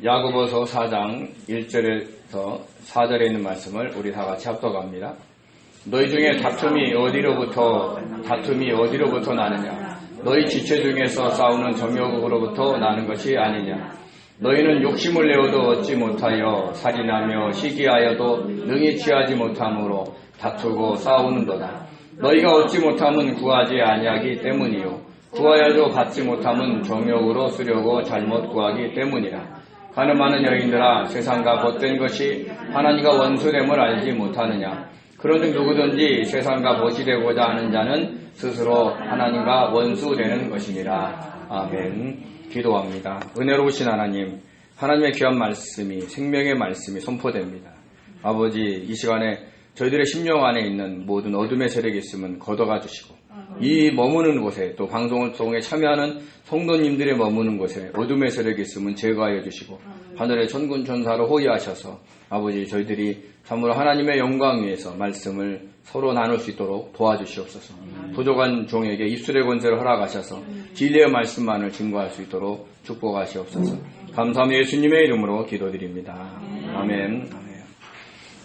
야고보서 4장 1절에서 4절에 있는 말씀을 우리 다 같이 합독합니다. 너희 중에 다툼이 어디로부터 나느냐? 너희 지체 중에서 싸우는 정욕으로부터 나는 것이 아니냐? 너희는 욕심을 내어도 얻지 못하여 살인하며 시기하여도 능히 취하지 못함으로 다투고 싸우는도다. 너희가 얻지 못함은 구하지 아니하기 때문이요 구하여도 받지 못함은 정욕으로 쓰려고 잘못 구하기 때문이라. 가늠하는 여인들아, 세상과 벗된 것이 하나님과 원수됨을 알지 못하느냐? 그런즉 누구든지 세상과 벗이 되고자 하는 자는 스스로 하나님과 원수되는 것이니라. 아멘. 기도합니다. 은혜로우신 하나님, 하나님의 귀한 말씀이, 생명의 말씀이 선포됩니다. 아버지, 이 시간에 저희들의 심령 안에 있는 모든 어둠의 세력이 있으면 걷어가 주시고, 이 머무는 곳에, 또 방송을 통해 참여하는 성도님들의 머무는 곳에 어둠의 세력이 있으면 제거하여 주시고, 하늘의 천군 천사로 호위하셔서 아버지, 저희들이 참으로 하나님의 영광 위에서 말씀을 서로 나눌 수 있도록 도와주시옵소서. 부족한 종에게 입술의 권세를 허락하셔서 진리의 말씀만을 증거할 수 있도록 축복하시옵소서. 감사합니다. 예수님의 이름으로 기도드립니다. 아멘.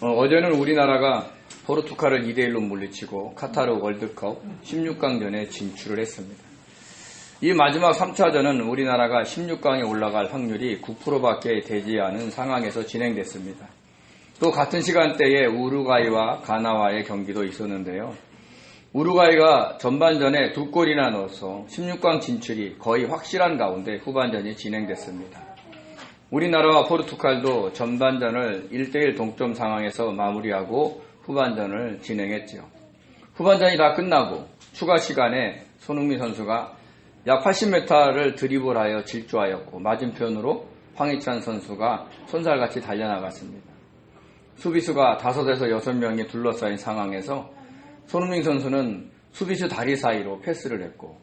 어제는 우리나라가 포르투갈을 2대1로 물리치고 카타르 월드컵 16강전에 진출을 했습니다. 이 마지막 3차전은 우리나라가 16강에 올라갈 확률이 9%밖에 되지 않은 상황에서 진행됐습니다. 또 같은 시간대에 우루과이와 가나와의 경기도 있었는데요. 우루과이가 전반전에 2골이나 넣어서 16강 진출이 거의 확실한 가운데 후반전이 진행됐습니다. 우리나라와 포르투갈도 전반전을 1대1 동점 상황에서 마무리하고 후반전을 진행했죠. 후반전이 다 끝나고 추가 시간에 손흥민 선수가 약 80m를 드리블하여 질주하였고 맞은편으로 황희찬 선수가 손살같이 달려나갔습니다. 수비수가 5에서 6명이 둘러싸인 상황에서 손흥민 선수는 수비수 다리 사이로 패스를 했고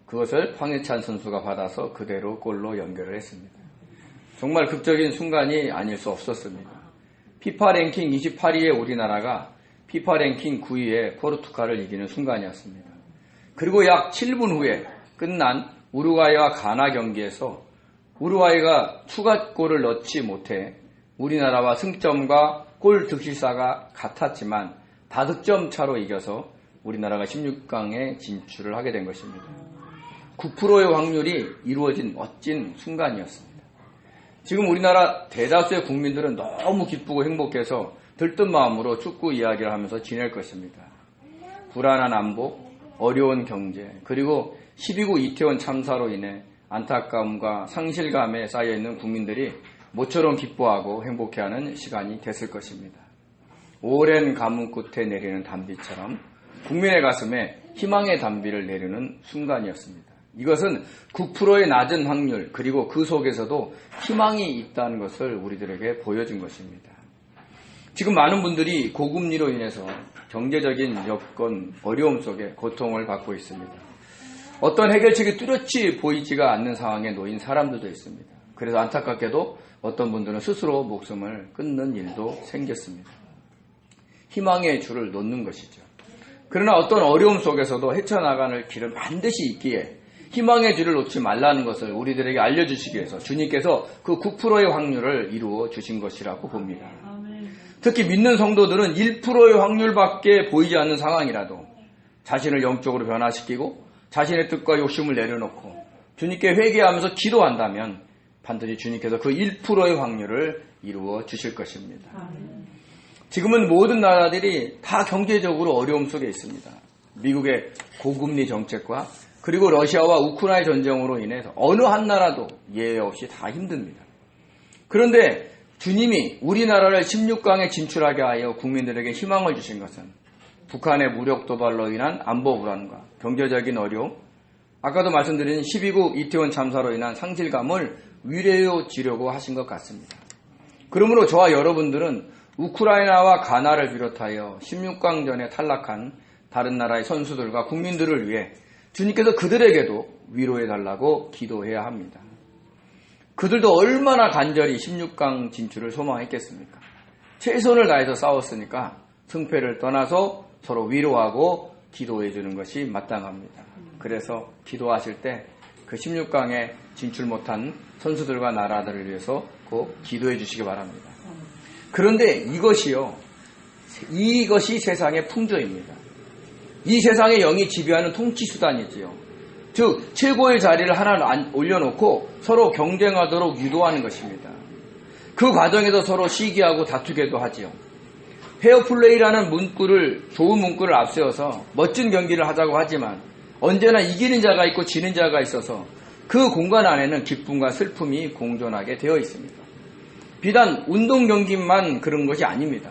그것을 황희찬 선수가 받아서 그대로 골로 연결을 했습니다. 정말 극적인 순간이 아닐 수 없었습니다. 피파 랭킹 28위의 우리나라가 피파 랭킹 9위의 포르투갈을 이기는 순간이었습니다. 그리고 약 7분 후에 끝난 우루과이와 가나 경기에서 우루과이가 추가골을 넣지 못해 우리나라와 승점과 골 득실사가 같았지만 다득점 차로 이겨서 우리나라가 16강에 진출을 하게 된 것입니다. 9%의 확률이 이루어진 멋진 순간이었습니다. 지금 우리나라 대다수의 국민들은 너무 기쁘고 행복해서 들뜬 마음으로 축구 이야기를 하면서 지낼 것입니다. 불안한 안보, 어려운 경제, 그리고 12구 이태원 참사로 인해 안타까움과 상실감에 쌓여있는 국민들이 모처럼 기뻐하고 행복해하는 시간이 됐을 것입니다. 오랜 가뭄 끝에 내리는 단비처럼 국민의 가슴에 희망의 단비를 내리는 순간이었습니다. 이것은 9%의 낮은 확률, 그리고 그 속에서도 희망이 있다는 것을 우리들에게 보여준 것입니다. 지금 많은 분들이 고금리로 인해서 경제적인 여건, 어려움 속에 고통을 받고 있습니다. 어떤 해결책이 뚜렷이 보이지가 않는 상황에 놓인 사람들도 있습니다. 그래서 안타깝게도 어떤 분들은 스스로 목숨을 끊는 일도 생겼습니다. 희망의 줄을 놓는 것이죠. 그러나 어떤 어려움 속에서도 헤쳐나가는 길은 반드시 있기에 희망의 줄을 놓지 말라는 것을 우리들에게 알려주시기 위해서 주님께서 그 9%의 확률을 이루어 주신 것이라고 봅니다. 특히 믿는 성도들은 1%의 확률밖에 보이지 않는 상황이라도 자신을 영적으로 변화시키고 자신의 뜻과 욕심을 내려놓고 주님께 회개하면서 기도한다면 반드시 주님께서 그 1%의 확률을 이루어 주실 것입니다. 지금은 모든 나라들이 다 경제적으로 어려움 속에 있습니다. 미국의 고금리 정책과 그리고 러시아와 우크라이나 전쟁으로 인해서 어느 한 나라도 예외 없이 다 힘듭니다. 그런데 주님이 우리나라를 16강에 진출하게 하여 국민들에게 희망을 주신 것은 북한의 무력 도발로 인한 안보 불안과 경제적인 어려움, 아까도 말씀드린 12구 이태원 참사로 인한 상실감을 위로해주려고 하신 것 같습니다. 그러므로 저와 여러분들은 우크라이나와 가나를 비롯하여 16강전에 탈락한 다른 나라의 선수들과 국민들을 위해 주님께서 그들에게도 위로해달라고 기도해야 합니다. 그들도 얼마나 간절히 16강 진출을 소망했겠습니까? 최선을 다해서 싸웠으니까 승패를 떠나서 서로 위로하고 기도해 주는 것이 마땅합니다. 그래서 기도하실 때 그 16강에 진출 못한 선수들과 나라들을 위해서 꼭 기도해 주시기 바랍니다. 그런데 이것이 세상의 풍조입니다. 이 세상의 영이 지배하는 통치 수단이지요. 즉 최고의 자리를 하나 올려놓고 서로 경쟁하도록 유도하는 것입니다. 그 과정에서 서로 시기하고 다투게도 하지요. 페어플레이라는 좋은 문구를 앞세워서 멋진 경기를 하자고 하지만 언제나 이기는 자가 있고 지는 자가 있어서 그 공간 안에는 기쁨과 슬픔이 공존하게 되어 있습니다. 비단 운동 경기만 그런 것이 아닙니다.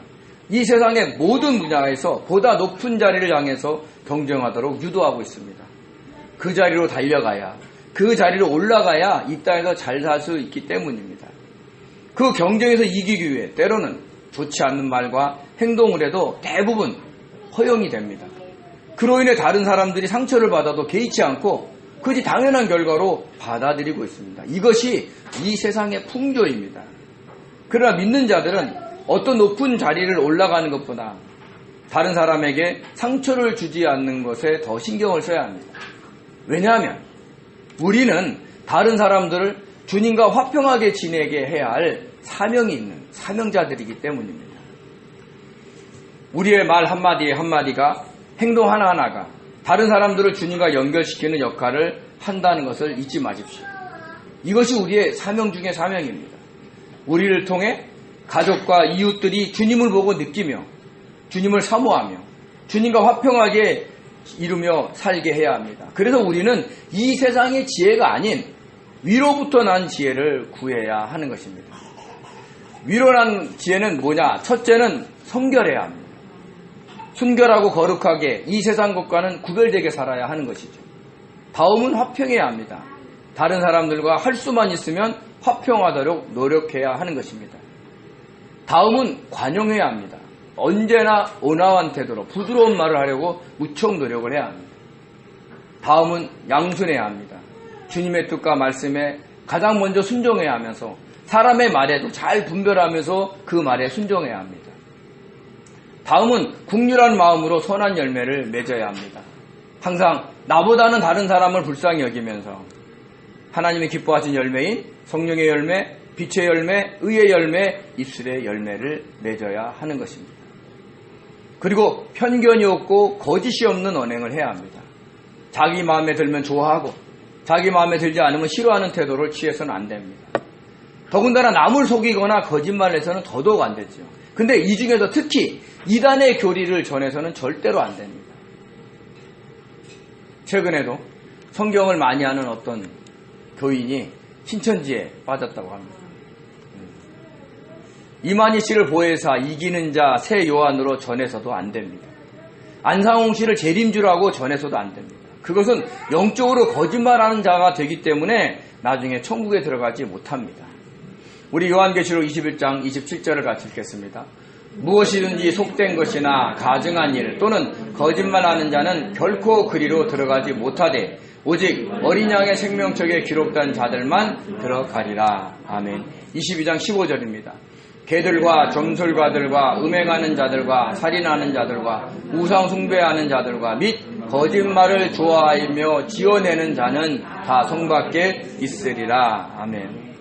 이 세상의 모든 분야에서 보다 높은 자리를 향해서 경쟁하도록 유도하고 있습니다. 그 자리로 달려가야, 그 자리로 올라가야 이 땅에서 잘 살 수 있기 때문입니다. 그 경쟁에서 이기기 위해 때로는 좋지 않는 말과 행동을 해도 대부분 허용이 됩니다. 그로 인해 다른 사람들이 상처를 받아도 개의치 않고 그것이 당연한 결과로 받아들이고 있습니다. 이것이 이 세상의 풍조입니다. 그러나 믿는 자들은 어떤 높은 자리를 올라가는 것보다 다른 사람에게 상처를 주지 않는 것에 더 신경을 써야 합니다. 왜냐하면 우리는 다른 사람들을 주님과 화평하게 지내게 해야 할 사명이 있는 사명자들이기 때문입니다. 우리의 말 한마디 한마디가, 행동 하나하나가 다른 사람들을 주님과 연결시키는 역할을 한다는 것을 잊지 마십시오. 이것이 우리의 사명 중의 사명입니다. 우리를 통해 가족과 이웃들이 주님을 보고 느끼며 주님을 사모하며 주님과 화평하게 이루며 살게 해야 합니다. 그래서 우리는 이 세상의 지혜가 아닌 위로부터 난 지혜를 구해야 하는 것입니다. 위로 난 지혜는 뭐냐? 첫째는 성결해야 합니다. 순결하고 거룩하게 이 세상 것과는 구별되게 살아야 하는 것이죠. 다음은 화평해야 합니다. 다른 사람들과 할 수만 있으면 화평하도록 노력해야 하는 것입니다. 다음은 관용해야 합니다. 언제나 온화한 태도로 부드러운 말을 하려고 무척 노력을 해야 합니다. 다음은 양순해야 합니다. 주님의 뜻과 말씀에 가장 먼저 순종해야 하면서 사람의 말에도 잘 분별하면서 그 말에 순종해야 합니다. 다음은 국률한 마음으로 선한 열매를 맺어야 합니다. 항상 나보다는 다른 사람을 불쌍히 여기면서 하나님이 기뻐하신 열매인 성령의 열매, 빛의 열매, 의의 열매, 입술의 열매를 맺어야 하는 것입니다. 그리고 편견이 없고 거짓이 없는 언행을 해야 합니다. 자기 마음에 들면 좋아하고 자기 마음에 들지 않으면 싫어하는 태도를 취해서는 안 됩니다. 더군다나 남을 속이거나 거짓말을 해서는 더더욱 안 되죠. 근데 이 중에서 특히 이단의 교리를 전해서는 절대로 안 됩니다. 최근에도 성경을 많이 하는 어떤 교인이 신천지에 빠졌다고 합니다. 이만희 씨를 보혜사, 이기는 자, 새 요한으로 전해서도 안 됩니다. 안상홍 씨를 재림주라고 전해서도 안 됩니다. 그것은 영적으로 거짓말하는 자가 되기 때문에 나중에 천국에 들어가지 못합니다. 우리 요한계시록 21장 27절을 같이 읽겠습니다. 무엇이든지 속된 것이나 가증한 일 또는 거짓말하는 자는 결코 그리로 들어가지 못하되 오직 어린 양의 생명책에 기록된 자들만 들어가리라. 아멘. 22장 15절입니다. 개들과 점술가들과 음행하는 자들과 살인하는 자들과 우상 숭배하는 자들과 및 거짓말을 좋아하며 지어내는 자는 다 성 밖에 있으리라. 아멘.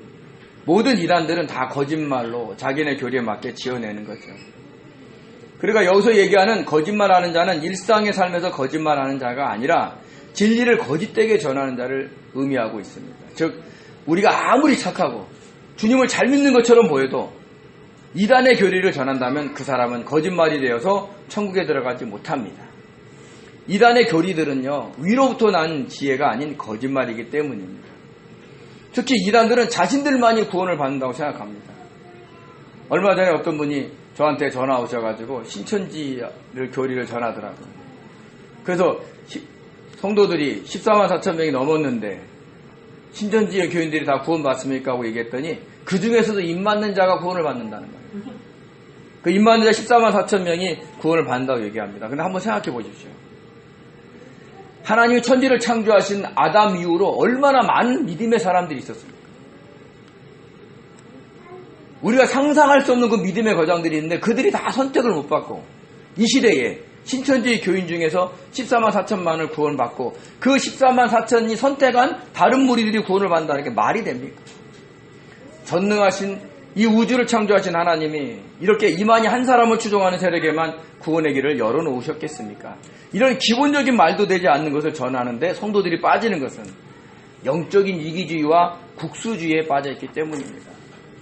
모든 이단들은 다 거짓말로 자기네 교리에 맞게 지어내는 거죠. 그러니까 여기서 얘기하는 거짓말하는 자는 일상의 삶에서 거짓말하는 자가 아니라 진리를 거짓되게 전하는 자를 의미하고 있습니다. 즉 우리가 아무리 착하고 주님을 잘 믿는 것처럼 보여도 이단의 교리를 전한다면 그 사람은 거짓말이 되어서 천국에 들어가지 못합니다. 이단의 교리들은요, 위로부터 난 지혜가 아닌 거짓말이기 때문입니다. 특히 이단들은 자신들만이 구원을 받는다고 생각합니다. 얼마 전에 어떤 분이 저한테 전화 오셔가지고 신천지를 교리를 전하더라고요. 그래서 성도들이 14만 4천 명이 넘었는데 신천지의 교인들이 다 구원 받습니까? 하고 얘기했더니 그 중에서도 입 맞는 자가 구원을 받는다는 거예요. 그 입 맞는 자 14만 4천 명이 구원을 받는다고 얘기합니다. 근데 한번 생각해 보십시오. 하나님이 천지를 창조하신 아담 이후로 얼마나 많은 믿음의 사람들이 있었습니까? 우리가 상상할 수 없는 그 믿음의 거장들이 있는데 그들이 다 선택을 못 받고 이 시대에 신천지 교인 중에서 14만 4천만을 구원받고 그 14만 4천이 선택한 다른 무리들이 구원을 받는다는 게 말이 됩니까? 전능하신 이 우주를 창조하신 하나님이 이렇게 이만희 한 사람을 추종하는 세력에만 구원의 길을 열어놓으셨겠습니까? 이런 기본적인 말도 되지 않는 것을 전하는데 성도들이 빠지는 것은 영적인 이기주의와 국수주의에 빠져있기 때문입니다.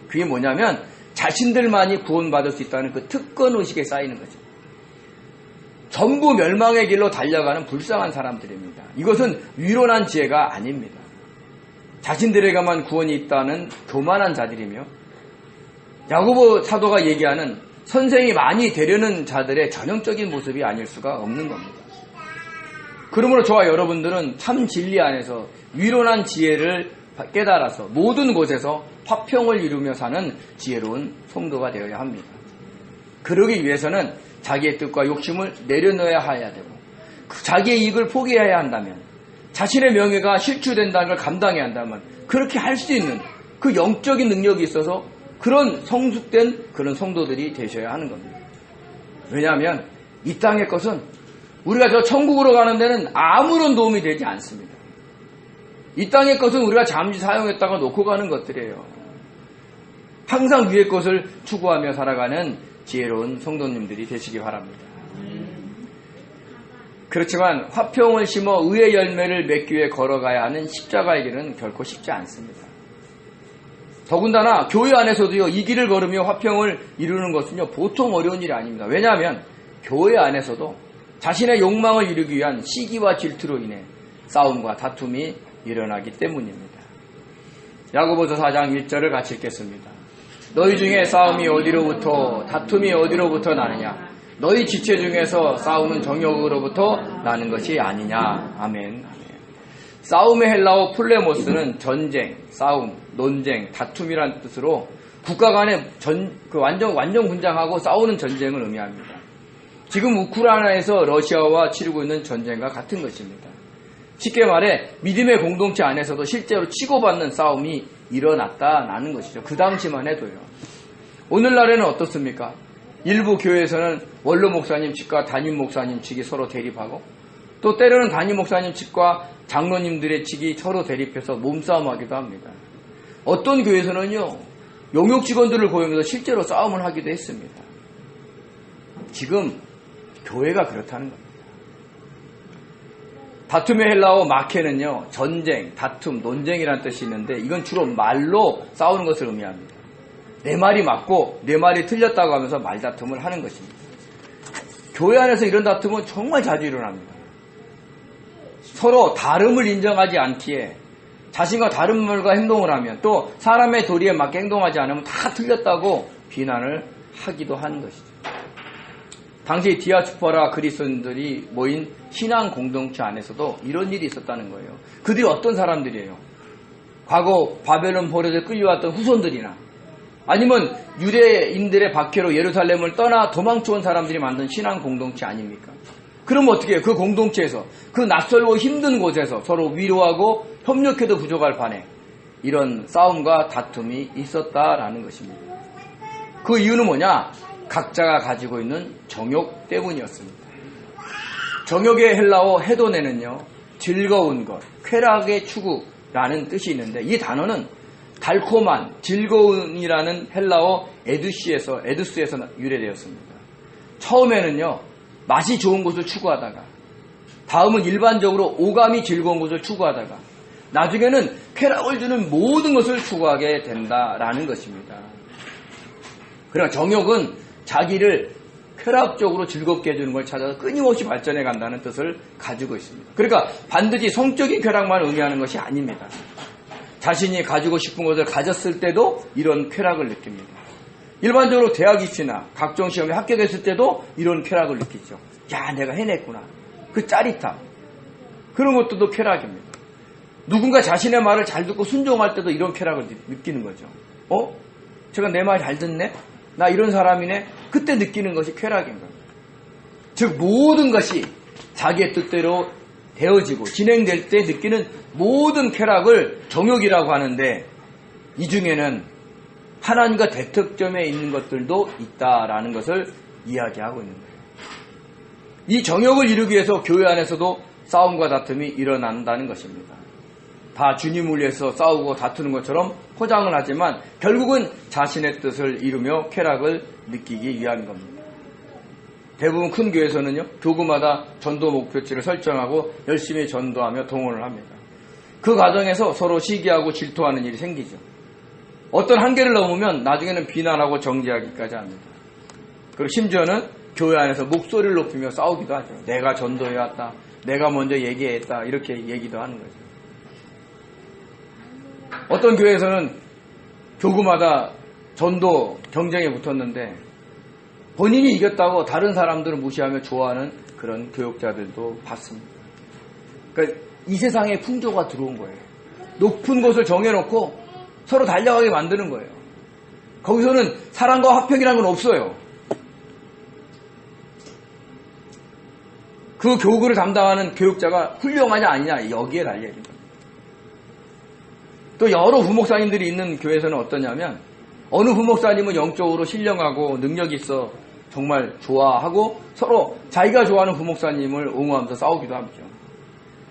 그게 뭐냐면 자신들만이 구원받을 수 있다는 그 특권의식에 쌓이는 거죠. 전부 멸망의 길로 달려가는 불쌍한 사람들입니다. 이것은 위로난 지혜가 아닙니다. 자신들에게만 구원이 있다는 교만한 자들이며 야고보 사도가 얘기하는 선생이 많이 되려는 자들의 전형적인 모습이 아닐 수가 없는 겁니다. 그러므로 저와 여러분들은 참 진리 안에서 위로난 지혜를 깨달아서 모든 곳에서 화평을 이루며 사는 지혜로운 성도가 되어야 합니다. 그러기 위해서는 자기의 뜻과 욕심을 내려놓아야 해야 되고 자기의 이익을 포기해야 한다면 자신의 명예가 실추된다는 걸 감당해야 한다면 그렇게 할 수 있는 그 영적인 능력이 있어서 그런 성숙된 그런 성도들이 되셔야 하는 겁니다. 왜냐하면 이 땅의 것은 우리가 저 천국으로 가는 데는 아무런 도움이 되지 않습니다. 이 땅의 것은 우리가 잠시 사용했다가 놓고 가는 것들이에요. 항상 위의 것을 추구하며 살아가는 지혜로운 성도님들이 되시기 바랍니다. 그렇지만 화평을 심어 의의 열매를 맺기 위해 걸어가야 하는 십자가의 길은 결코 쉽지 않습니다. 더군다나 교회 안에서도요, 이 길을 걸으며 화평을 이루는 것은요, 보통 어려운 일이 아닙니다. 왜냐하면 교회 안에서도 자신의 욕망을 이루기 위한 시기와 질투로 인해 싸움과 다툼이 일어나기 때문입니다. 야고보서 4장 1절을 같이 읽겠습니다. 너희 중에 싸움이 어디로부터 다툼이 어디로부터 나느냐? 너희 지체 중에서 싸우는 정욕으로부터 나는 것이 아니냐? 아멘. 싸움의 헬라어 플레모스는 전쟁, 싸움, 논쟁, 다툼이란 뜻으로 국가 간의 완전 분장하고 싸우는 전쟁을 의미합니다. 지금 우크라이나에서 러시아와 치르고 있는 전쟁과 같은 것입니다. 쉽게 말해 믿음의 공동체 안에서도 실제로 치고받는 싸움이 일어났다는 것이죠. 그 당시만 해도요. 오늘날에는 어떻습니까? 일부 교회에서는 원로 목사님 측과 담임 목사님 측이 서로 대립하고 또 때로는 담임 목사님 측과 장로님들의 측이 서로 대립해서 몸싸움하기도 합니다. 어떤 교회에서는요, 용역 직원들을 고용해서 실제로 싸움을 하기도 했습니다. 지금 교회가 그렇다는 겁니다. 다툼의 헬라어 마케는요, 전쟁, 다툼, 논쟁이라는 뜻이 있는데 이건 주로 말로 싸우는 것을 의미합니다. 내 말이 맞고 내 말이 틀렸다고 하면서 말다툼을 하는 것입니다. 교회 안에서 이런 다툼은 정말 자주 일어납니다. 서로 다름을 인정하지 않기에 자신과 다른 말과 행동을 하면 또 사람의 도리에 맞게 행동하지 않으면 다 틀렸다고 비난을 하기도 하는 것이죠. 당시 디아스포라 그리스도인들이 모인 신앙 공동체 안에서도 이런 일이 있었다는 거예요. 그들이 어떤 사람들이에요? 과거 바벨론 포로에 끌려왔던 후손들이나 아니면 유대인들의 박해로 예루살렘을 떠나 도망쳐온 사람들이 만든 신앙 공동체 아닙니까? 그럼 어떻게 해요? 그 공동체에서 그 낯설고 힘든 곳에서 서로 위로하고 협력해도 부족할 판에 이런 싸움과 다툼이 있었다라는 것입니다. 그 이유는 뭐냐? 각자가 가지고 있는 정욕 때문이었습니다. 정욕의 헬라어 헤도네는요, 즐거운 것, 쾌락의 추구라는 뜻이 있는데 이 단어는 달콤한, 즐거운이라는 헬라어 에두스에서 유래되었습니다. 처음에는요, 맛이 좋은 것을 추구하다가 다음은 일반적으로 오감이 즐거운 것을 추구하다가 나중에는 쾌락을 주는 모든 것을 추구하게 된다라는 것입니다. 그러나 정욕은 자기를 쾌락적으로 즐겁게 해주는 걸 찾아서 끊임없이 발전해 간다는 뜻을 가지고 있습니다. 그러니까 반드시 성적인 쾌락만 의미하는 것이 아닙니다. 자신이 가지고 싶은 것을 가졌을 때도 이런 쾌락을 느낍니다. 일반적으로 대학 입시나 각종 시험에 합격했을 때도 이런 쾌락을 느끼죠. 야, 내가 해냈구나. 그 짜릿함. 그런 것도 쾌락입니다. 누군가 자신의 말을 잘 듣고 순종할 때도 이런 쾌락을 느끼는 거죠. 제가 내 말 잘 듣네? 나 이런 사람이네? 그때 느끼는 것이 쾌락인 겁니다. 즉 모든 것이 자기의 뜻대로 되어지고 진행될 때 느끼는 모든 쾌락을 정욕이라고 하는데 이 중에는 하나님과 대척점에 있는 것들도 있다라는 것을 이야기하고 있는 거예요. 이 정욕을 이루기 위해서 교회 안에서도 싸움과 다툼이 일어난다는 것입니다. 다 주님을 위해서 싸우고 다투는 것처럼 포장을 하지만 결국은 자신의 뜻을 이루며 쾌락을 느끼기 위한 겁니다. 대부분 큰 교회에서는요, 교구마다 전도 목표치를 설정하고 열심히 전도하며 동원을 합니다. 그 과정에서 서로 시기하고 질투하는 일이 생기죠. 어떤 한계를 넘으면 나중에는 비난하고 정죄하기까지 합니다. 그리고 심지어는 교회 안에서 목소리를 높이며 싸우기도 하죠. 내가 전도해왔다, 내가 먼저 얘기했다, 이렇게 얘기도 하는 거죠. 어떤 교회에서는 교구마다 전도 경쟁에 붙었는데 본인이 이겼다고 다른 사람들을 무시하며 좋아하는 그런 교역자들도 봤습니다. 그러니까 이 세상에 풍조가 들어온 거예요. 높은 곳을 정해놓고 서로 달려가게 만드는 거예요. 거기서는 사랑과 화평이라는 건 없어요. 그 교구를 담당하는 교육자가 훌륭하냐 아니냐, 여기에 달려있는 겁니다. 또 여러 부목사님들이 있는 교회에서는 어떠냐면 어느 부목사님은 영적으로 신령하고 능력이 있어 정말 좋아하고 서로 자기가 좋아하는 부목사님을 옹호하면서 싸우기도 하죠.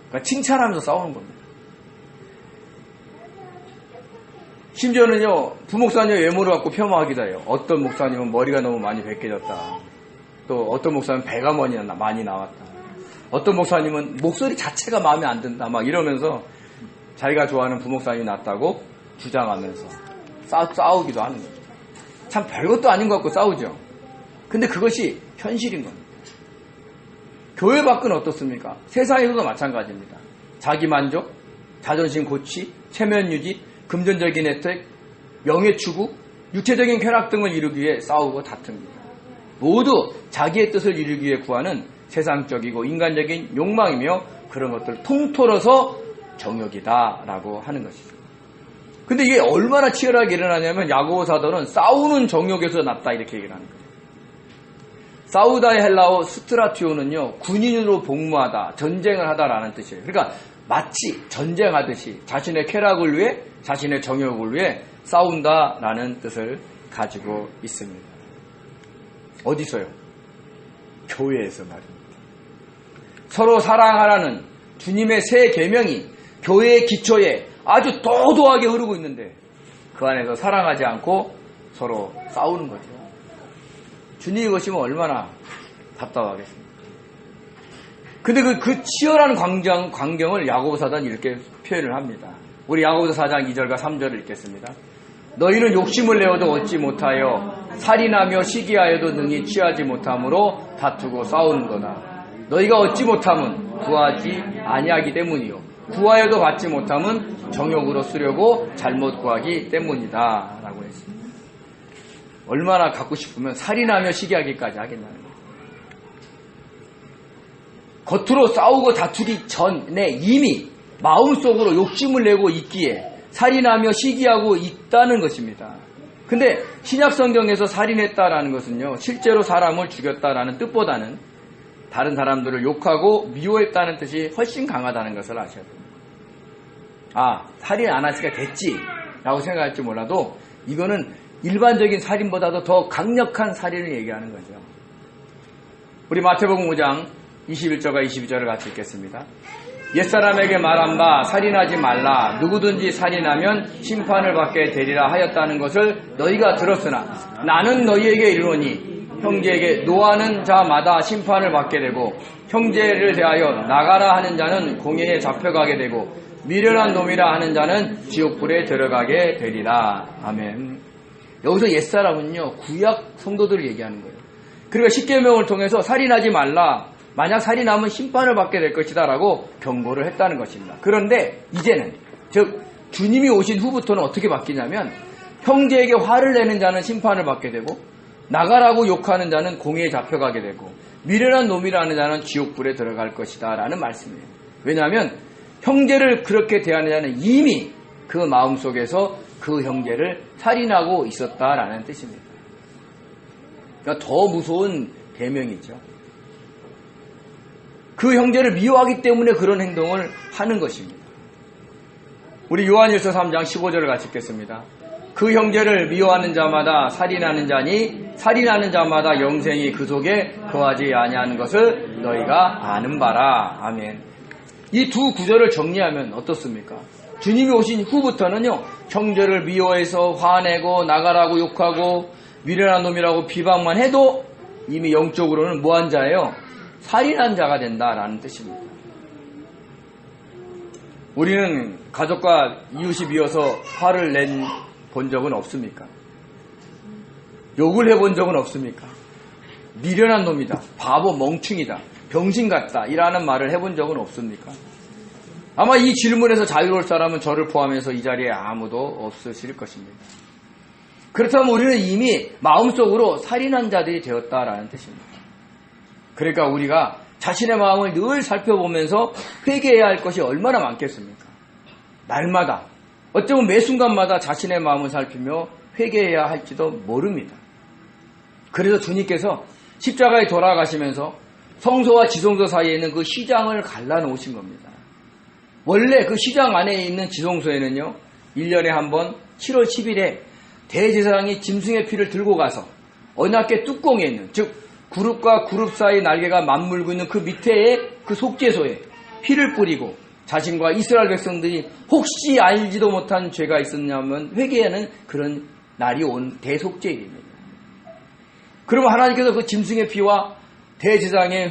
그러니까 칭찬하면서 싸우는 겁니다. 심지어는요, 부목사님의 외모를 갖고 폄하하기도 해요. 어떤 목사님은 머리가 너무 많이 벗겨졌다. 또 어떤 목사님은 배가 많이 나왔다. 어떤 목사님은 목소리 자체가 마음에 안 든다. 막 이러면서 자기가 좋아하는 부목사님이 낫다고 주장하면서 싸우기도 하는 거죠. 참 별것도 아닌 것 같고 싸우죠. 근데 그것이 현실인 겁니다. 교회 밖은 어떻습니까? 세상에서도 마찬가지입니다. 자기만족, 자존심 고취, 체면 유지, 금전적인 혜택, 명예 추구, 육체적인 쾌락 등을 이루기 위해 싸우고 다툽니다. 모두 자기의 뜻을 이루기 위해 구하는 세상적이고 인간적인 욕망이며 그런 것들을 통틀어서 정욕이다라고 하는 것이죠. 근데 이게 얼마나 치열하게 일어나냐면 야고보 사도는 싸우는 정욕에서 났다 이렇게 얘기를 하는 거예요. 싸우다의 헬라어 스트라티오는요, 군인으로 복무하다, 전쟁을 하다라는 뜻이에요. 그러니까 마치 전쟁하듯이 자신의 쾌락을 위해, 자신의 정욕을 위해 싸운다라는 뜻을 가지고 있습니다. 어디서요? 교회에서 말입니다. 서로 사랑하라는 주님의 새 계명이 교회의 기초에 아주 도도하게 흐르고 있는데 그 안에서 사랑하지 않고 서로 싸우는 거죠. 주님이 보시면 얼마나 답답하겠습니까? 근데 그 치열한 광경을 야고보 사도는 이렇게 표현을 합니다. 우리 야고보서 4장 2절과 3절을 읽겠습니다. 너희는 욕심을 내어도 얻지 못하여 살인하며 시기하여도 능히 취하지 못함으로 다투고 싸우는 거다. 너희가 얻지 못함은 구하지 아니하기 때문이요 구하여도 받지 못함은 정욕으로 쓰려고 잘못 구하기 때문이다 라고 했습니다. 얼마나 갖고 싶으면 살인하며 시기하기까지 하겠다는 거예요. 겉으로 싸우고 다투기 전에 이미 마음속으로 욕심을 내고 있기에 살인하며 시기하고 있다는 것입니다. 근데 신약 성경에서 살인했다라는 것은요, 실제로 사람을 죽였다라는 뜻보다는 다른 사람들을 욕하고 미워했다는 뜻이 훨씬 강하다는 것을 아셔야 됩니다. 아, 살인 안 했으니까 됐지 라고 생각할지 몰라도 이거는 일반적인 살인보다도 더 강력한 살인을 얘기하는 거죠. 우리 마태복음 5장 21절과 22절을 같이 읽겠습니다. 옛사람에게 말한 바 살인하지 말라. 누구든지 살인하면 심판을 받게 되리라 하였다는 것을 너희가 들었으나 나는 너희에게 이르노니 형제에게 노하는 자마다 심판을 받게 되고 형제를 대하여 나가라 하는 자는 공회에 잡혀가게 되고 미련한 놈이라 하는 자는 지옥불에 들어가게 되리라. 아멘. 여기서 옛사람은요, 구약 성도들을 얘기하는 거예요. 그러니까 십계명을 통해서 살인하지 말라. 만약 살인하면 심판을 받게 될 것이다 라고 경고를 했다는 것입니다. 그런데 이제는, 즉 주님이 오신 후부터는 어떻게 바뀌냐면 형제에게 화를 내는 자는 심판을 받게 되고 나가라고 욕하는 자는 공회에 잡혀가게 되고 미련한 놈이라는 자는 지옥불에 들어갈 것이다 라는 말씀이에요. 왜냐하면 형제를 그렇게 대하는 자는 이미 그 마음속에서 그 형제를 살인하고 있었다라는 뜻입니다. 그러니까 더 무서운 계명이죠. 그 형제를 미워하기 때문에 그런 행동을 하는 것입니다. 우리 요한일서 3장 15절을 같이 읽겠습니다. 그 형제를 미워하는 자마다 살인하는 자니 살인하는 자마다 영생이 그 속에 거하지 아니하는 것을 너희가 아는 바라. 아멘. 이 두 구절을 정리하면 어떻습니까? 주님이 오신 후부터는요, 형제를 미워해서 화내고 나가라고 욕하고 미련한 놈이라고 비방만 해도 이미 영적으로는 뭐한 자예요? 살인한 자가 된다라는 뜻입니다. 우리는 가족과 이웃이 미워서 화를 낸 본 적은 없습니까? 욕을 해본 적은 없습니까? 미련한 놈이다, 바보 멍충이다, 병신 같다 이라는 말을 해본 적은 없습니까? 아마 이 질문에서 자유로울 사람은 저를 포함해서 이 자리에 아무도 없으실 것입니다. 그렇다면 우리는 이미 마음속으로 살인한 자들이 되었다라는 뜻입니다. 그러니까 우리가 자신의 마음을 늘 살펴보면서 회개해야 할 것이 얼마나 많겠습니까? 날마다, 어쩌면 매 순간마다 자신의 마음을 살피며 회개해야 할지도 모릅니다. 그래서 주님께서 십자가에 돌아가시면서 성소와 지성소 사이에 있는 그 시장을 갈라놓으신 겁니다. 원래 그 시장 안에 있는 지성소에는요, 1년에 한 번 7월 10일에 대제사장이 짐승의 피를 들고 가서 언약궤 뚜껑에 있는, 즉 그룹과 그룹 사이 날개가 맞물고 있는 그 밑에 그 속죄소에 피를 뿌리고 자신과 이스라엘 백성들이 혹시 알지도 못한 죄가 있었냐면 회개하는 그런 날이 온 대속죄일입니다. 그러면 하나님께서 그 짐승의 피와 대제사장의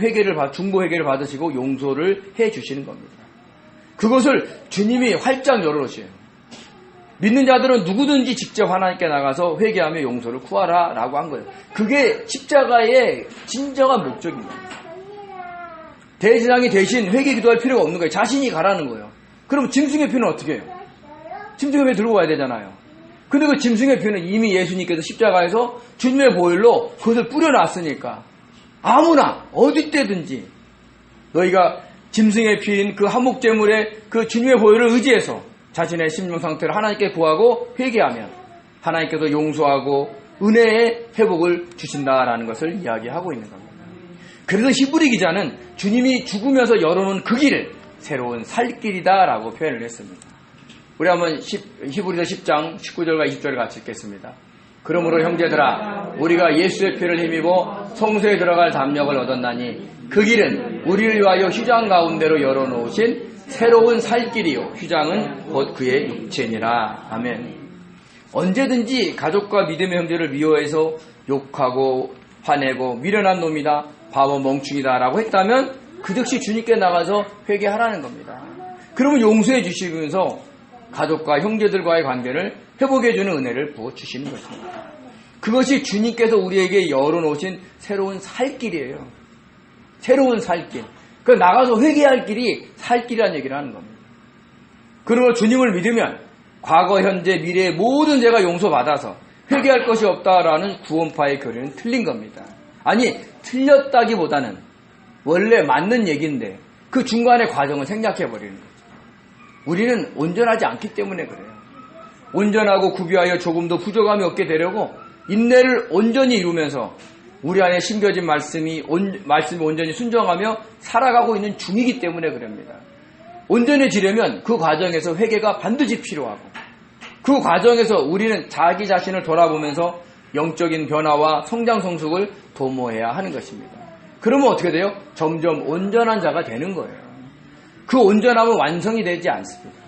중보 회개를 받으시고 용서를 해 주시는 겁니다. 그것을 주님이 활짝 열어놓으셔요. 믿는 자들은 누구든지 직접 하나님께 나가서 회개하며 용서를 구하라 라고 한 거예요. 그게 십자가의 진정한 목적입니다. 대제사장이 대신 회개 기도할 필요가 없는 거예요. 자신이 가라는 거예요. 그럼 짐승의 피는 어떻게 해요? 짐승의 피 들고 가야 되잖아요. 근데 그 짐승의 피는 이미 예수님께서 십자가에서 주님의 보혈로 그것을 뿌려놨으니까 아무나 어디 때든지 너희가 짐승의 피인 그 한목제물의 그 주님의 보혈을 의지해서 자신의 심령 상태를 하나님께 구하고 회개하면 하나님께서 용서하고 은혜의 회복을 주신다라는 것을 이야기하고 있는 겁니다. 그래서 히브리 기자는 주님이 죽으면서 열어놓은 그 길을 새로운 살 길이다라고 표현을 했습니다. 우리 한번 히브리서 10장 19절과 20절을 같이 읽겠습니다. 그러므로 형제들아 우리가 예수의 피를 힘입어 성소에 들어갈 담력을 얻었나니 그 길은 우리를 위하여 휘장 가운데로 열어놓으신 새로운 살 길이요 휘장은 곧 그의 육체니라. 아멘. 언제든지 가족과 믿음의 형제를 미워해서 욕하고 화내고 미련한 놈이다, 바보 멍충이다 라고 했다면 그 즉시 주님께 나가서 회개하라는 겁니다. 그러면 용서해 주시면서 가족과 형제들과의 관계를 회복해주는 은혜를 부어주시는 것입니다. 그것이 주님께서 우리에게 열어놓으신 새로운 살 길이에요. 새로운 살 길. 그 나가서 회개할 길이 살 길이라는 얘기를 하는 겁니다. 그리고 주님을 믿으면 과거, 현재, 미래의 모든 죄가 용서받아서 회개할 것이 없다라는 구원파의 교리는 틀린 겁니다. 아니, 틀렸다기보다는 원래 맞는 얘기인데 그 중간의 과정을 생략해버리는 거죠. 우리는 온전하지 않기 때문에 그래요. 온전하고 구비하여 조금도 부족함이 없게 되려고 인내를 온전히 이루면서 우리 안에 심겨진 말씀이 온전히 순종하며 살아가고 있는 중이기 때문에 그럽니다. 온전해지려면 그 과정에서 회개가 반드시 필요하고 그 과정에서 우리는 자기 자신을 돌아보면서 영적인 변화와 성장 성숙을 도모해야 하는 것입니다. 그러면 어떻게 돼요? 점점 온전한 자가 되는 거예요. 그 온전함은 완성이 되지 않습니다.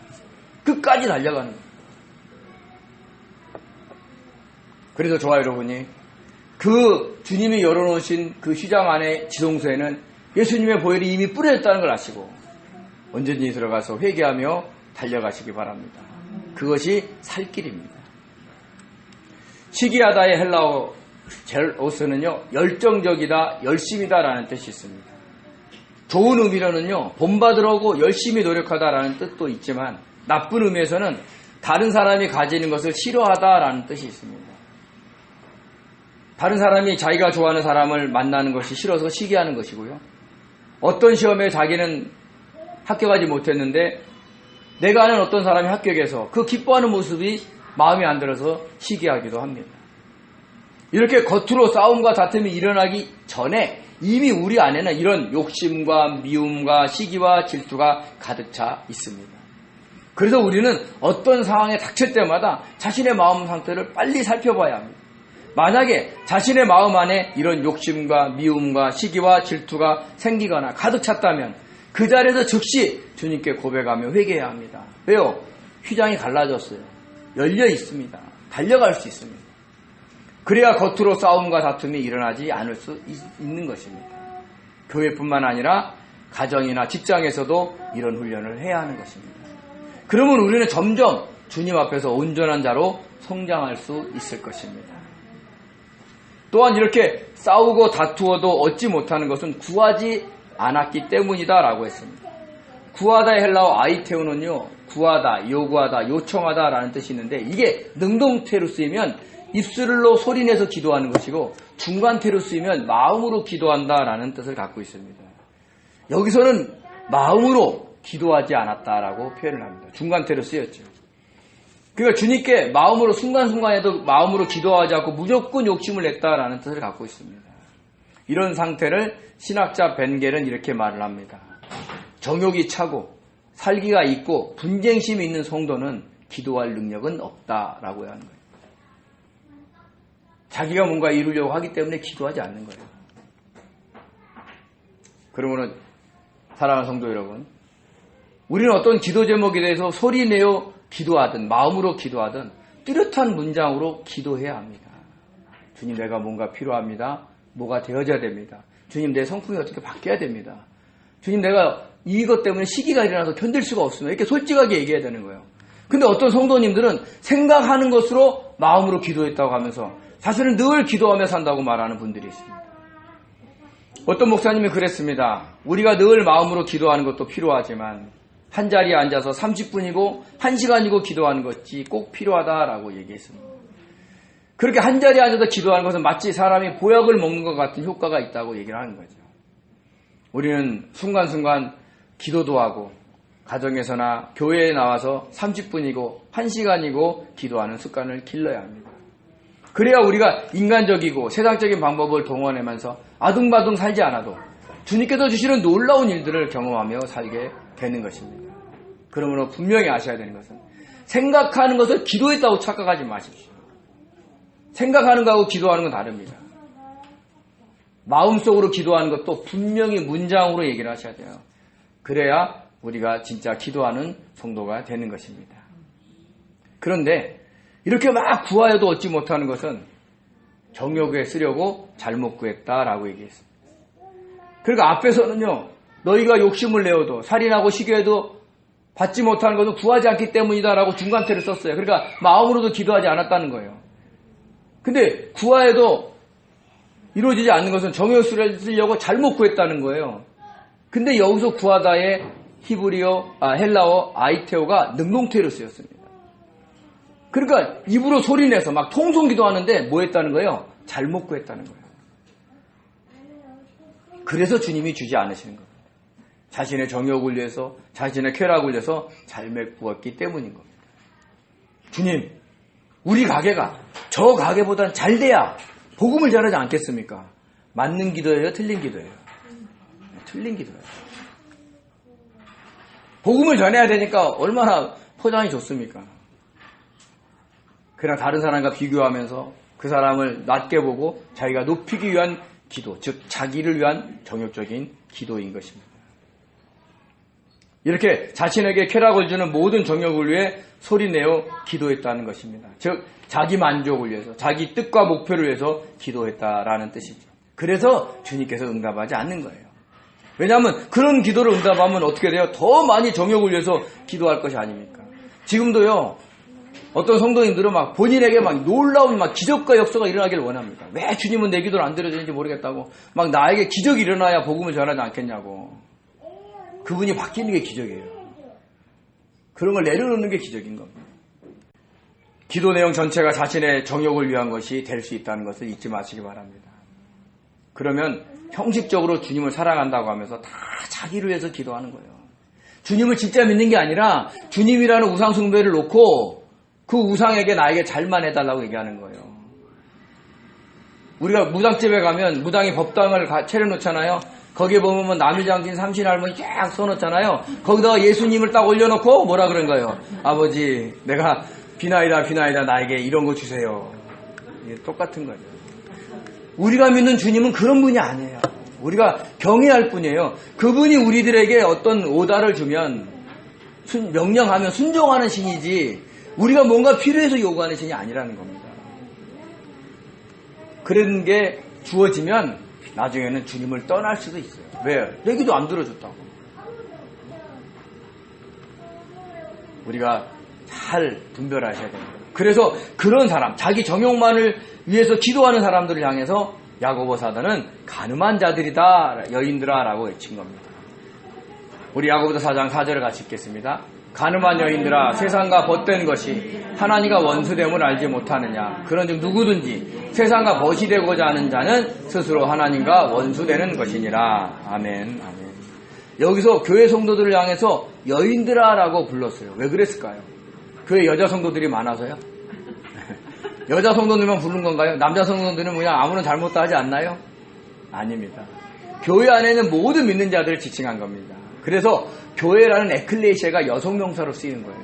끝까지 달려가는 거예요. 그래서 저와 여러분이 그 주님이 열어놓으신 그 휘장 안에 지성소에는 예수님의 보혈이 이미 뿌려졌다는 걸 아시고 언제든지 들어가서 회개하며 달려가시기 바랍니다. 그것이 살 길입니다. 시기하다의 헬라어 젤오스는요, 열정적이다, 열심이다라는 뜻이 있습니다. 좋은 의미로는요, 본받으려고 열심히 노력하다라는 뜻도 있지만 나쁜 의미에서는 다른 사람이 가지는 것을 싫어하다라는 뜻이 있습니다. 다른 사람이 자기가 좋아하는 사람을 만나는 것이 싫어서 시기하는 것이고요. 어떤 시험에 자기는 합격하지 못했는데 내가 아는 어떤 사람이 합격해서 그 기뻐하는 모습이 마음에 안 들어서 시기하기도 합니다. 이렇게 겉으로 싸움과 다툼이 일어나기 전에 이미 우리 안에는 이런 욕심과 미움과 시기와 질투가 가득 차 있습니다. 그래서 우리는 어떤 상황에 닥칠 때마다 자신의 마음 상태를 빨리 살펴봐야 합니다. 만약에 자신의 마음 안에 이런 욕심과 미움과 시기와 질투가 생기거나 가득 찼다면 그 자리에서 즉시 주님께 고백하며 회개해야 합니다. 왜요? 휘장이 갈라졌어요. 열려 있습니다. 달려갈 수 있습니다. 그래야 겉으로 싸움과 다툼이 일어나지 않을 수 있는 것입니다. 교회뿐만 아니라 가정이나 직장에서도 이런 훈련을 해야 하는 것입니다. 그러면 우리는 점점 주님 앞에서 온전한 자로 성장할 수 있을 것입니다. 또한 이렇게 싸우고 다투어도 얻지 못하는 것은 구하지 않았기 때문이다라고 했습니다. 구하다의 헬라어 아이테오는요, 구하다, 요구하다, 요청하다 라는 뜻이 있는데 이게 능동태로 쓰이면 입술로 소리내서 기도하는 것이고 중간태로 쓰이면 마음으로 기도한다라는 뜻을 갖고 있습니다. 여기서는 마음으로 기도하지 않았다라고 표현을 합니다. 중간태로 쓰였죠. 그러니까 주님께 마음으로 순간순간에도 마음으로 기도하지 않고 무조건 욕심을 냈다라는 뜻을 갖고 있습니다. 이런 상태를 신학자 벤겔은 이렇게 말을 합니다. 정욕이 차고 살기가 있고 분쟁심이 있는 성도는 기도할 능력은 없다라고 하는 거예요. 자기가 뭔가 이루려고 하기 때문에 기도하지 않는 거예요. 그러므로 사랑하는 성도 여러분, 우리는 어떤 기도 제목에 대해서 소리내어 기도하든 마음으로 기도하든 뚜렷한 문장으로 기도해야 합니다. 주님, 내가 뭔가 필요합니다. 뭐가 되어져야 됩니다. 주님, 내 성품이 어떻게 바뀌어야 됩니다. 주님, 내가 이것 때문에 시기가 일어나서 견딜 수가 없습니다. 이렇게 솔직하게 얘기해야 되는 거예요. 근데 어떤 성도님들은 생각하는 것으로 마음으로 기도했다고 하면서 사실은 늘 기도하며 산다고 말하는 분들이 있습니다. 어떤 목사님이 그랬습니다. 우리가 늘 마음으로 기도하는 것도 필요하지만 한 자리에 앉아서 30분이고 1시간이고 기도하는 것이 꼭 필요하다라고 얘기했습니다. 그렇게 한 자리에 앉아서 기도하는 것은 마치 사람이 보약을 먹는 것 같은 효과가 있다고 얘기를 하는 거죠. 우리는 순간순간 기도도 하고 가정에서나 교회에 나와서 30분이고 1시간이고 기도하는 습관을 길러야 합니다. 그래야 우리가 인간적이고 세상적인 방법을 동원하면서 아둥바둥 살지 않아도 주님께서 주시는 놀라운 일들을 경험하며 살게 되는 것입니다. 그러므로 분명히 아셔야 되는 것은 생각하는 것을 기도했다고 착각하지 마십시오. 생각하는 것하고 기도하는 건 다릅니다. 마음속으로 기도하는 것도 분명히 문장으로 얘기를 하셔야 돼요. 그래야 우리가 진짜 기도하는 성도가 되는 것입니다. 그런데 이렇게 막 구하여도 얻지 못하는 것은 정욕에 쓰려고 잘못 구했다라고 얘기했습니다. 그러니까 앞에서는요, 너희가 욕심을 내어도 살인하고 시기해도 받지 못하는 것은 구하지 않기 때문이다라고 중간태를 썼어요. 그러니까 마음으로도 기도하지 않았다는 거예요. 근데 구하여도 이루어지지 않는 것은 정욕을 쓰려고 잘못 구했다는 거예요. 근데 여기서 구하다의 헬라어 아이테오가 능동태로 쓰였습니다. 그러니까 입으로 소리내서 막 통성 기도하는데 뭐 했다는 거예요? 잘못 구했다는 거예요. 그래서 주님이 주지 않으시는 겁니다. 자신의 정욕을 위해서, 자신의 쾌락을 위해서 잘못 구했기 때문인 겁니다. 주님, 우리 가게가 저 가게보다는 잘 돼야 복음을 전하지 않겠습니까? 맞는 기도예요? 틀린 기도예요? 틀린 기도예요. 복음을 전해야 되니까 얼마나 포장이 좋습니까? 그냥 다른 사람과 비교하면서 그 사람을 낮게 보고 자기가 높이기 위한 기도, 즉 자기를 위한 정욕적인 기도인 것입니다. 이렇게 자신에게 쾌락을 주는 모든 정욕을 위해 소리내어 기도했다는 것입니다. 즉 자기 만족을 위해서, 자기 뜻과 목표를 위해서 기도했다라는 뜻이죠. 그래서 주님께서 응답하지 않는 거예요. 왜냐하면 그런 기도를 응답하면 어떻게 돼요? 더 많이 정욕을 위해서 기도할 것이 아닙니까? 지금도요, 어떤 성도님들은 막 본인에게 막 놀라운 막 기적과 역사가 일어나기를 원합니다. 왜 주님은 내 기도를 안 들어주는지 모르겠다고 막 나에게 기적이 일어나야 복음을 전하지 않겠냐고. 그분이 바뀌는 게 기적이에요. 그런 걸 내려놓는 게 기적인 겁니다. 기도 내용 전체가 자신의 정욕을 위한 것이 될 수 있다는 것을 잊지 마시기 바랍니다. 그러면 형식적으로 주님을 사랑한다고 하면서 다 자기를 위해서 기도하는 거예요. 주님을 진짜 믿는 게 아니라 주님이라는 우상 숭배를 놓고 그 우상에게 나에게 잘만 해달라고 얘기하는 거예요. 우리가 무당집에 가면 무당이 법당을 차려놓잖아요. 거기에 보면 남일장신 삼신할머니 쫙 써놓잖아요. 거기다가 예수님을 딱 올려놓고 뭐라 그런 거예요. 아버지, 내가 비나이다 나에게 이런 거 주세요. 이게 똑같은 거죠. 우리가 믿는 주님은 그런 분이 아니에요. 우리가 경외할 뿐이에요. 그분이 우리들에게 어떤 오다를 주면 명령하면 순종하는 신이지 우리가 뭔가 필요해서 요구하는 신이 아니라는 겁니다. 그런 게 주어지면 나중에는 주님을 떠날 수도 있어요. 왜요? 얘기도 안 들어줬다고. 우리가 잘 분별하셔야 됩니다. 그래서 그런 사람, 자기 정욕만을 위해서 기도하는 사람들을 향해서 야고보 사도는 가늠한 자들이다, 여인들아 라고 외친 겁니다. 우리 야고보서 4장 4절을 같이 읽겠습니다. 가늠한 여인들아, 세상과 벗된 것이 하나님과 원수됨을 알지 못하느냐. 그런즉 누구든지 세상과 벗이 되고자 하는 자는 스스로 하나님과 원수되는 것이니라. 아멘. 아멘. 여기서 교회 성도들을 향해서 여인들아 라고 불렀어요. 왜 그랬을까요? 교회 여자 성도들이 많아서요? 여자 성도들만 부른 건가요? 남자 성도들은 그냥 아무런 잘못도 하지 않나요? 아닙니다. 교회 안에 있는 모든 믿는 자들을 지칭한 겁니다. 그래서 교회라는 에클레시아가 여성 명사로 쓰이는 거예요.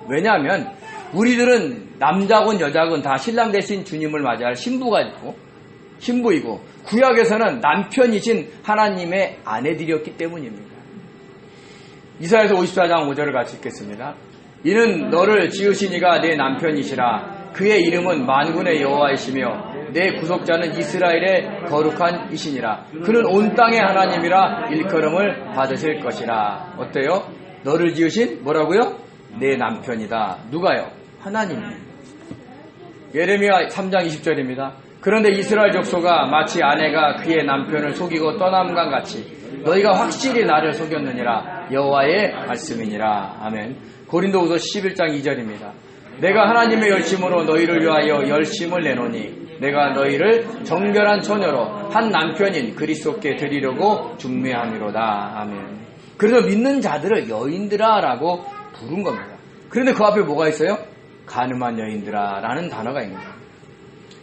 왜냐하면 우리들은 남자건 여자건 다 신랑 대신 주님을 맞이할 신부이고 구약에서는 남편이신 하나님의 아내들이었기 때문입니다. 이사야서 54장 5절을 같이 읽겠습니다. 이는 너를 지으시니가 내 남편이시라. 그의 이름은 만군의 여호와이시며 내 구속자는 이스라엘의 거룩한 이시니라. 그는 온 땅의 하나님이라 일컬음을 받으실 것이라. 어때요? 너를 지으신 뭐라고요? 내 남편이다. 누가요? 하나님이. 예레미야 3장 20절입니다. 그런데 이스라엘 족속아 마치 아내가 그의 남편을 속이고 떠남과 같이 너희가 확실히 나를 속였느니라. 여호와의 말씀이니라. 아멘. 고린도후서 11장 2절입니다. 내가 하나님의 열심으로 너희를 위하여 열심을 내노니 내가 너희를 정결한 처녀로 한 남편인 그리스도께 드리려고 중매함이로다. 아멘. 그래서 믿는 자들을 여인들아 라고 부른 겁니다. 그런데 그 앞에 뭐가 있어요? 가늠한 여인들아 라는 단어가 있는 겁니다.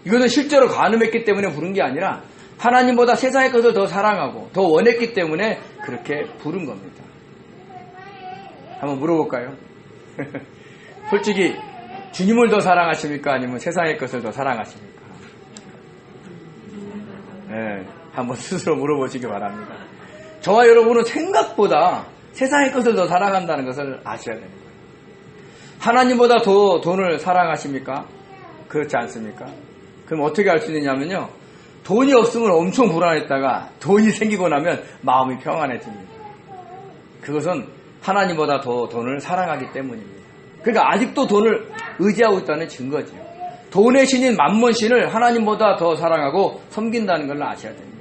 이것은 실제로 가늠했기 때문에 부른 게 아니라 하나님보다 세상의 것을 더 사랑하고 더 원했기 때문에 그렇게 부른 겁니다. 한번 물어볼까요? 솔직히 주님을 더 사랑하십니까? 아니면 세상의 것을 더 사랑하십니까? 네, 한번 스스로 물어보시기 바랍니다. 저와 여러분은 생각보다 세상의 것을 더 사랑한다는 것을 아셔야 됩니다. 하나님보다 더 돈을 사랑하십니까? 그렇지 않습니까? 그럼 어떻게 알 수 있느냐면요. 돈이 없으면 엄청 불안했다가 돈이 생기고 나면 마음이 평안해집니다. 그것은 하나님보다 더 돈을 사랑하기 때문입니다. 그러니까 아직도 돈을 의지하고 있다는 증거죠. 돈의 신인 만몬 신을 하나님보다 더 사랑하고 섬긴다는 걸 아셔야 됩니다.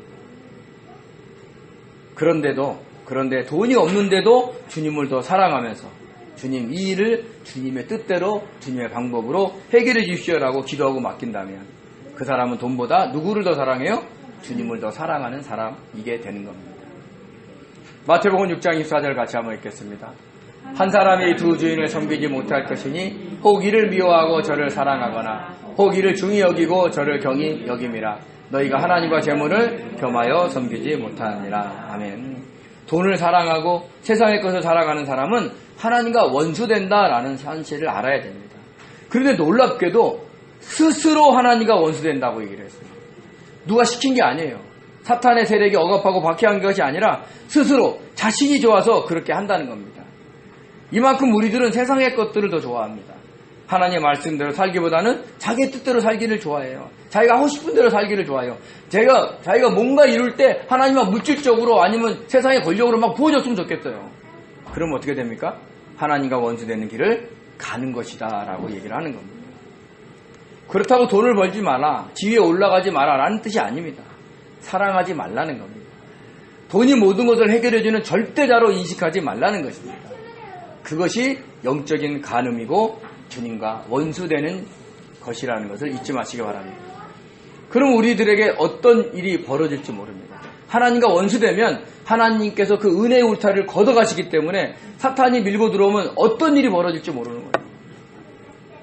그런데 돈이 없는데도 주님을 더 사랑하면서 주님 이 일을 주님의 뜻대로 주님의 방법으로 해결해 주십시오라고 기도하고 맡긴다면 그 사람은 돈보다 누구를 더 사랑해요? 주님을 더 사랑하는 사람이게 되는 겁니다. 마태복음 6장 24절 같이 한번 읽겠습니다. 한 사람이 두 주인을 섬기지 못할 것이니 혹 이를 미워하고 저를 사랑하거나 혹 이를 중히 여기고 저를 경히 여김이라. 너희가 하나님과 재물을 겸하여 섬기지 못하느니라. 아멘. 돈을 사랑하고 세상의 것을 사랑하는 사람은 하나님과 원수된다라는 사실을 알아야 됩니다. 그런데 놀랍게도 스스로 하나님과 원수된다고 얘기를 했어요. 누가 시킨 게 아니에요. 사탄의 세력이 억압하고 박해한 것이 아니라 스스로 자신이 좋아서 그렇게 한다는 겁니다. 이만큼 우리들은 세상의 것들을 더 좋아합니다. 하나님의 말씀대로 살기보다는 자기 뜻대로 살기를 좋아해요. 자기가 하고 싶은 대로 살기를 좋아해요. 자기가 뭔가 이룰 때 하나님과 물질적으로 아니면 세상의 권력으로 막 부어줬으면 좋겠어요. 그럼 어떻게 됩니까? 하나님과 원수되는 길을 가는 것이다 라고 얘기를 하는 겁니다. 그렇다고 돈을 벌지 마라, 지위에 올라가지 마라 라는 뜻이 아닙니다. 사랑하지 말라는 겁니다. 돈이 모든 것을 해결해주는 절대자로 인식하지 말라는 것입니다. 그것이 영적인 간음이고 주님과 원수되는 것이라는 것을 잊지 마시기 바랍니다. 그럼 우리들에게 어떤 일이 벌어질지 모릅니다. 하나님과 원수되면 하나님께서 그 은혜의 울타리를 걷어가시기 때문에 사탄이 밀고 들어오면 어떤 일이 벌어질지 모르는 거예요.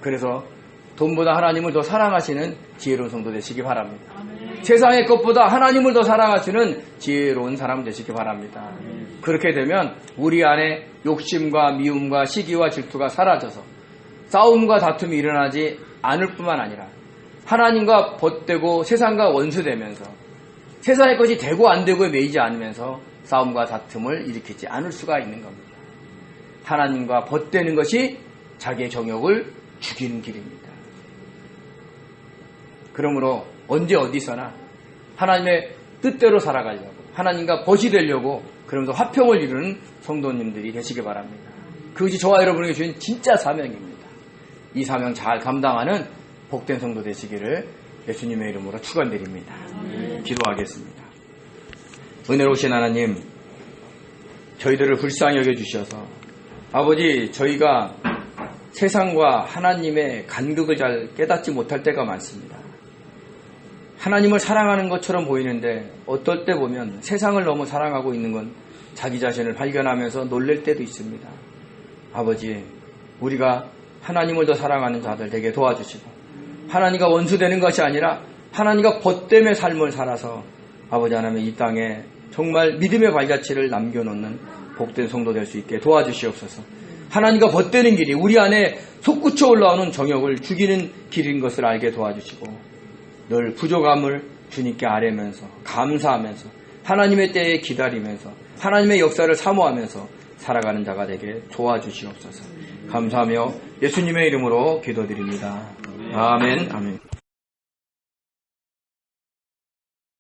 그래서 돈보다 하나님을 더 사랑하시는 지혜로운 성도 되시기 바랍니다. 세상의 것보다 하나님을 더 사랑하시는 지혜로운 사람 되시기 바랍니다. 그렇게 되면 우리 안에 욕심과 미움과 시기와 질투가 사라져서 싸움과 다툼이 일어나지 않을 뿐만 아니라 하나님과 벗되고 세상과 원수되면서 세상의 것이 되고 안 되고에 매이지 않으면서 싸움과 다툼을 일으키지 않을 수가 있는 겁니다. 하나님과 벗되는 것이 자기의 정욕을 죽이는 길입니다. 그러므로 언제 어디서나 하나님의 뜻대로 살아가려고, 하나님과 벗이 되려고, 그러면서 화평을 이루는 성도님들이 되시기 바랍니다. 그것이 저와 여러분에게 주신 진짜 사명입니다. 이 사명 잘 감당하는 복된 성도 되시기를 예수님의 이름으로 축원드립니다. 기도하겠습니다. 은혜로우신 하나님, 저희들을 불쌍히 여겨주셔서 아버지, 저희가 세상과 하나님의 간극을 잘 깨닫지 못할 때가 많습니다. 하나님을 사랑하는 것처럼 보이는데 어떨 때 보면 세상을 너무 사랑하고 있는 건 자기 자신을 발견하면서 놀랄 때도 있습니다. 아버지, 우리가 하나님을 더 사랑하는 자들 되게 도와주시고 하나님과 원수되는 것이 아니라 하나님과 벗됨의 삶을 살아서 아버지 하나님 이 땅에 정말 믿음의 발자취를 남겨놓는 복된 성도 될 수 있게 도와주시옵소서. 하나님과 벗되는 길이 우리 안에 솟구쳐 올라오는 정욕을 죽이는 길인 것을 알게 도와주시고 늘 부족함을 주님께 아뢰면서 감사하면서 하나님의 때에 기다리면서 하나님의 역사를 사모하면서 살아가는 자가 되게 도와주시옵소서. 감사하며 예수님의 이름으로 기도드립니다. 아멘. 아멘.